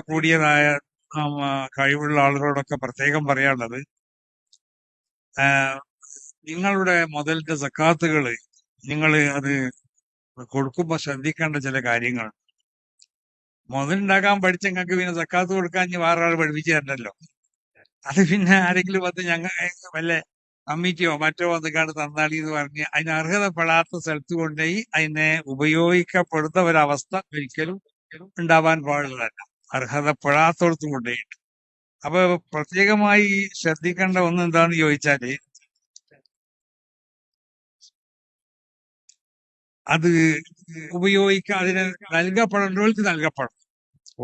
കൂടിയതായ കഴിവുള്ള ആളുകളോടൊക്കെ പ്രത്യേകം പറയാനുള്ളത്, നിങ്ങളുടെ മുതലിന്റെ സക്കാത്തുകൾ നിങ്ങൾ അത് കൊടുക്കുമ്പോൾ ശ്രദ്ധിക്കേണ്ട ചില കാര്യങ്ങൾ. മുതലുണ്ടാക്കാൻ പഠിച്ച ഞങ്ങൾക്ക് പിന്നെ സക്കാത്ത് കൊടുക്കാൻ ഇനി വേറെ ആൾ പഠിപ്പിച്ചു തരണ്ടല്ലോ. അത് പിന്നെ ആരെങ്കിലും വന്ന് ഞങ്ങൾ വല്ല കമ്മിറ്റിയോ മറ്റോ വന്നിക്കാണ്ട് തന്നാളി എന്ന് പറഞ്ഞ് അതിന് അർഹതപ്പെടാത്ത സ്ഥലത്ത് കൊണ്ടുപോയി അതിനെ ഉപയോഗിക്കപ്പെടുന്ന ഒരവസ്ഥ ഒരിക്കലും ഉണ്ടാവാൻ പാടുള്ളതല്ല. അർഹതപ്പെടാത്തടത്ത് കൊണ്ടുപോയിട്ട്. അപ്പൊ പ്രത്യേകമായി ശ്രദ്ധിക്കേണ്ട ഒന്ന് എന്താന്ന് ചോദിച്ചാല്, അത് അതിന് നൽകപ്പെടേണ്ടവർക്ക് നൽകപ്പെടണം.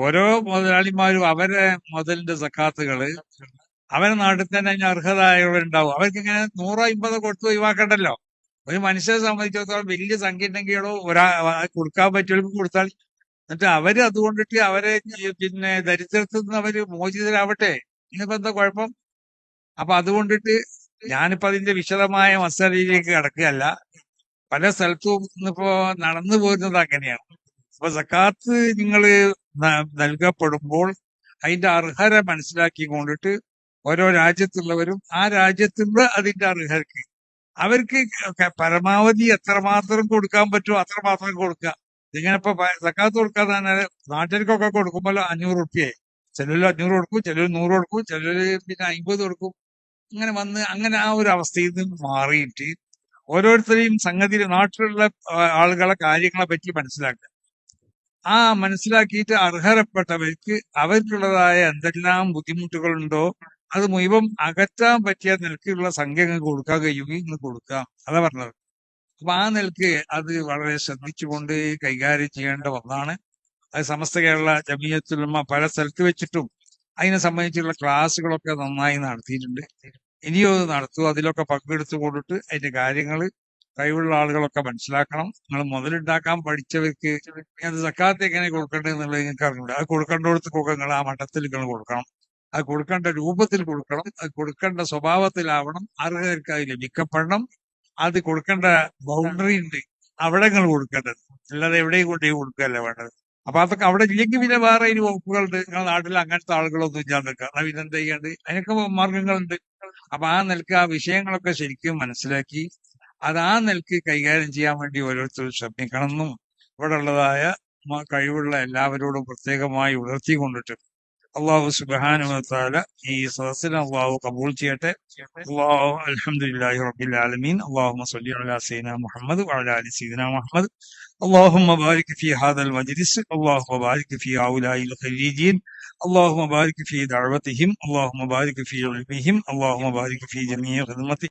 ഓരോ മുതലാളിമാരും അവരെ മുതലിന്റെ സക്കാത്തുകള് അവരെ നാട്ടിൽ തന്നെ അതിന് അർഹതയുള്ളവരുണ്ടാവും. അവർക്ക് ഇങ്ങനെ 100-50 കൊടുത്ത് ഒഴിവാക്കണ്ടല്ലോ. ഒരു മനുഷ്യരെ സംബന്ധിച്ചിടത്തോളം വലിയ സംഖ്യ ഉണ്ടെങ്കിലോ കൊടുക്കാൻ പറ്റുമെങ്കിൽ കൊടുത്താൽ, എന്നിട്ട് അവര് അതുകൊണ്ടിട്ട് അവരെ പിന്നെ ദരിദ്രത്തിൽ നിന്ന് അവര് മോചിതരാവട്ടെ. ഇനിയിപ്പോ എന്താ കുഴപ്പം? അപ്പൊ അതുകൊണ്ടിട്ട് ഞാനിപ്പോ അതിന്റെ വിശദമായ മസാലയിലേക്ക് കടക്കുകയല്ല. പല സ്ഥലത്തും ഇന്നിപ്പോ നടന്നു പോരുന്നത് അങ്ങനെയാണ്. അപ്പൊ സക്കാത്ത് നിങ്ങള് നൽകപ്പെടുമ്പോൾ അതിന്റെ അർഹത മനസ്സിലാക്കി കൊണ്ടിട്ട് ഓരോ രാജ്യത്തുള്ളവരും ആ രാജ്യത്തുള്ള അതിന്റെ അർഹർക്ക് അവർക്ക് പരമാവധി എത്രമാത്രം കൊടുക്കാൻ പറ്റുമോ അത്രമാത്രം കൊടുക്കുക. ഇങ്ങനെ ഇപ്പൊ സക്കാത്ത് കൊടുക്കാന്ന് പറഞ്ഞാൽ നാട്ടിലേക്കൊക്കെ കൊടുക്കുമ്പോൾ 500 റുപ്യയായി. ചിലര് 500 കൊടുക്കും, ചിലര് 100 കൊടുക്കും, ചിലര് പിന്നെ 50 കൊടുക്കും. അങ്ങനെ വന്ന് അങ്ങനെ ആ ഒരു അവസ്ഥയിൽ നിന്ന് മാറിയിട്ട് ഓരോരുത്തരെയും സംഗതി നാട്ടിലുള്ള ആളുകളെ കാര്യങ്ങളെ പറ്റി മനസ്സിലാക്കുക. ആ മനസ്സിലാക്കിയിട്ട് അർഹതപ്പെട്ടവർക്ക് അവർക്കുള്ളതായ എന്തെല്ലാം ബുദ്ധിമുട്ടുകളുണ്ടോ അത് മുഴുവൻ അകറ്റാൻ പറ്റിയ നിലക്കുള്ള സംഖ്യ കൊടുക്കാൻ കഴിയുമെങ്കിൽ ഇന്ന് കൊടുക്കാം. അതാ പറഞ്ഞത്. അപ്പൊ ആ നിലക്ക് അത് വളരെ ശ്രദ്ധിച്ചുകൊണ്ട് കൈകാര്യം ചെയ്യേണ്ട ഒന്നാണ്. അത് സമസ്ത കേരള ജമിയത്തുൽ ഉലമ പല സ്ഥലത്ത് വെച്ചിട്ടും അതിനെ സംബന്ധിച്ചുള്ള ക്ലാസ്സുകളൊക്കെ നന്നായി നടത്തിയിട്ടുണ്ട്. ഇനിയോ നടത്തുക. അതിലൊക്കെ പങ്കെടുത്തു കൊണ്ടിട്ട് അതിന്റെ കാര്യങ്ങൾ കഴിവുള്ള ആളുകളൊക്കെ മനസ്സിലാക്കണം. നിങ്ങൾ മുതലുണ്ടാക്കാൻ പഠിച്ചവർക്ക് അത് സക്കാത്ത് എങ്ങനെ കൊടുക്കേണ്ടത് എന്നുള്ളത് നിങ്ങൾക്ക് അറിഞ്ഞൂടെ. അത് കൊടുക്കേണ്ടടുത്തൊക്കെ നിങ്ങൾ ആ മട്ടത്തിൽ നിങ്ങൾ കൊടുക്കണം. അത് കൊടുക്കേണ്ട രൂപത്തിൽ കൊടുക്കണം. അത് കൊടുക്കേണ്ട സ്വഭാവത്തിലാവണം. അർഹർക്ക് അത് ലഭിക്കപ്പെടണം. അത് കൊടുക്കേണ്ട ബൗണ്ടറി ഉണ്ട്, അവിടെ നിങ്ങൾ കൊടുക്കേണ്ടത്. അല്ലാതെ എവിടെയും കൊണ്ടുപോയി കൊടുക്കുകയല്ല വേണ്ടത്. അപ്പൊ അതൊക്കെ അവിടെ ഇല്ലെങ്കിൽ പിന്നെ വേറെ ഇനി വകുപ്പുകളുണ്ട്. നിങ്ങളുടെ നാട്ടിൽ അങ്ങനത്തെ ആളുകളൊന്നും ഇല്ലാതെ നിൽക്കുക. എന്നാൽ പിന്നെ എന്ത് ചെയ്യാണ്ട് അതിനൊക്കെ മാർഗങ്ങളുണ്ട്. അപ്പൊ ആ നിലക്ക് ആ വിഷയങ്ങളൊക്കെ ശരിക്കും മനസ്സിലാക്കി അത് ആ നിലക്ക് കൈകാര്യം ചെയ്യാൻ വേണ്ടി ഓരോരുത്തരും ശ്രമിക്കണം എന്നും ഇവിടെ ഉള്ളതായ കഴിവുള്ള എല്ലാവരോടും പ്രത്യേകമായി ഉണർത്തിക്കൊണ്ടിട്ട് അള്ളാഹു സുബ്ഹാനഹു വ തആല ഈ സദസ്സിനെ അള്ളാഹു കബൂൽ ചെയ്യട്ടെ. അള്ളാഹു അൽഹംദുലില്ലാഹി റബ്ബിൽ ആലമീൻ. അല്ലാഹുമ്മ സ്വല്ലി അലാ സയ്യിദിനാ മുഹമ്മദ് വഅലാ ആലി സയ്യിദിനാ മുഹമ്മദ്. اللهم بارك في هذا المجلس. اللهم بارك في هؤلاء الخريجين. اللهم بارك في دعوتهم. اللهم بارك في علمهم. اللهم بارك في جميع خدمتهم.